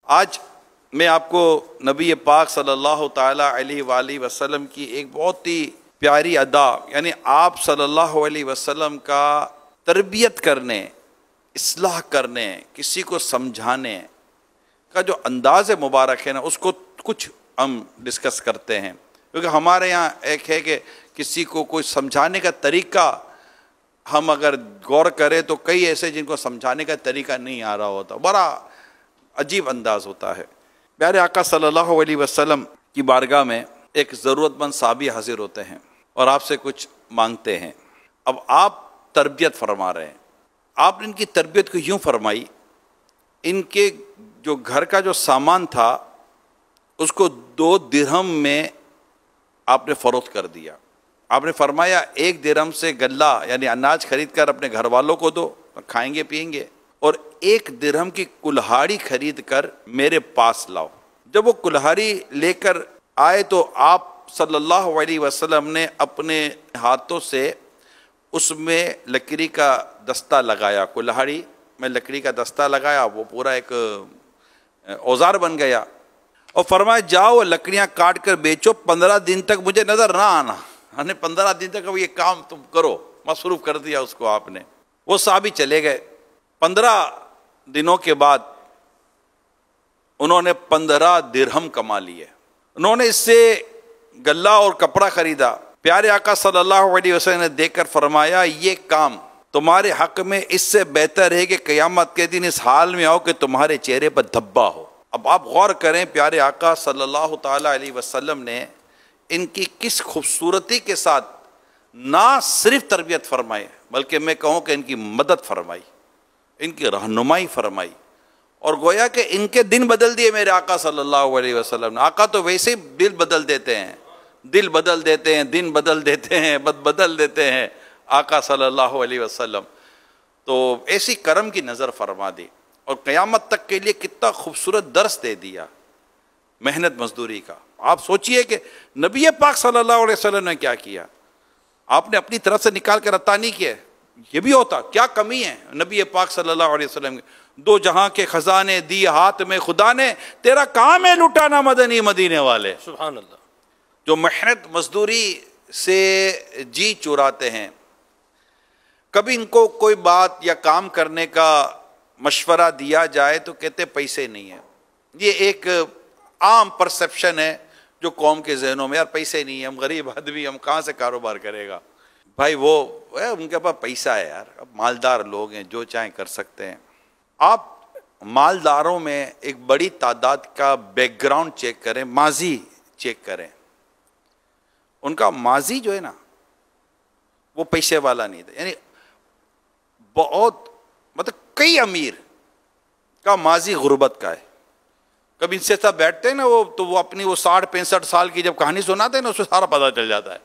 آج میں آپ کو نبی پاک صلی اللہ تعالیٰ علیہ وآلہ وسلم کی ایک بہت ہی پیاری ادا، یعنی آپ صلی اللہ علیہ وسلم کا تربیت کرنے، اصلاح کرنے، کسی کو سمجھانے کا جو انداز مبارک ہے نا، اس کو کچھ ہم ڈسکس کرتے ہیں، کیونکہ ہمارے یہاں ایک ہے کہ کسی کو کوئی سمجھانے کا طریقہ ہم اگر غور کریں تو کئی ایسے جن کو سمجھانے کا طریقہ نہیں آ رہا ہوتا، بڑا عجیب انداز ہوتا ہے۔ پیارے آقا صلی اللہ علیہ وسلم کی بارگاہ میں ایک ضرورت مند صحابی حاضر ہوتے ہیں اور آپ سے کچھ مانگتے ہیں۔ اب آپ تربیت فرما رہے ہیں، آپ نے ان کی تربیت کو یوں فرمائی، ان کے جو گھر کا جو سامان تھا اس کو 2 درہم میں آپ نے فروخت کر دیا۔ آپ نے فرمایا 1 درہم سے غلہ یعنی اناج خرید کر اپنے گھر والوں کو دو، کھائیں گے پئیں گے، اور 1 درہم کی کلہاڑی خرید کر میرے پاس لاؤ۔ جب وہ کلہاڑی لے کر آئے تو آپ صلی اللہ علیہ وسلم نے اپنے ہاتھوں سے اس میں لکڑی کا دستہ لگایا، کلہاڑی میں لکڑی کا دستہ لگایا، وہ پورا ایک اوزار بن گیا، اور فرمایا جاؤ لکڑیاں کاٹ کر بیچو، 15 دن تک مجھے نظر نہ آنا۔ یعنی 15 دن تک اب یہ کام تم کرو، مصروف کر دیا اس کو آپ نے۔ وہ صحابی چلے گئے، 15 دنوں کے بعد انہوں نے 15 درہم کما لیے۔ انہوں نے اس سے غلہ اور کپڑا خریدا۔ پیارے آقا صلی اللہ علیہ وسلم نے دیکھ کر فرمایا یہ کام تمہارے حق میں اس سے بہتر ہے کہ قیامت کے دن اس حال میں آؤ کہ تمہارے چہرے پر دھبا ہو۔ اب آپ غور کریں، پیارے آقا صلی اللہ تعالیٰ علیہ وسلم نے ان کی کس خوبصورتی کے ساتھ نہ صرف تربیت فرمائی بلکہ میں کہوں کہ ان کی مدد فرمائی، ان کی رہنمائی فرمائی، اور گویا کہ ان کے دن بدل دیے میرے آقا صلی اللہ علیہ وسلم نے۔ آقا تو ویسے ہی دل بدل دیتے ہیں، دل بدل دیتے ہیں، دن بدل دیتے ہیں، بدل دیتے ہیں آقا صلی اللہ علیہ وسلم۔ تو ایسی کرم کی نظر فرما دی اور قیامت تک کے لیے کتنا خوبصورت درس دے دیا محنت مزدوری کا۔ آپ سوچئے کہ نبی پاک صلی اللہ علیہ وسلم نے کیا کیا، آپ نے اپنی طرف سے نکال کر عطا نہیں کیا، یہ بھی ہوتا، کیا کمی ہے نبی پاک صلی اللہ علیہ وسلم کی؟ 2 جہاں کے خزانے دی ہاتھ میں خدا نے، تیرا کام ہے لٹانا مدنی مدینے والے۔ سبحان اللہ۔ جو محنت مزدوری سے جی چراتے ہیں، کبھی ان کو کوئی بات یا کام کرنے کا مشورہ دیا جائے تو کہتے پیسے نہیں ہیں۔ یہ ایک عام پرسپشن ہے جو قوم کے ذہنوں میں، یار پیسے نہیں ہیں، ہم غریب آدمی، ہم کہاں سے کاروبار کرے گا بھائی، وہ ان کے پاس پیسہ ہے یار، اب مالدار لوگ ہیں، جو چاہیں کر سکتے ہیں۔ آپ مالداروں میں ایک بڑی تعداد کا بیک گراؤنڈ چیک کریں، ماضی چیک کریں، ان کا ماضی جو ہے نا وہ پیسے والا نہیں تھا، یعنی بہت کئی امیر کا ماضی غربت کا ہے۔ کبھی ان سے سب بیٹھتے ہیں نا وہ اپنی 60-65 سال کی جب کہانی سناتے ہیں نا، اس سے سارا پتہ چل جاتا ہے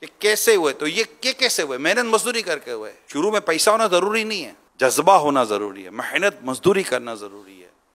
کہ کیسے ہوئے، تو یہ کیسے ہوئے، محنت مزدوری کر کے ہوئے۔ شروع میں پیسہ ہونا ضروری نہیں ہے، جذبہ ہونا ضروری ہے، محنت مزدوری کرنا ضروری ہے۔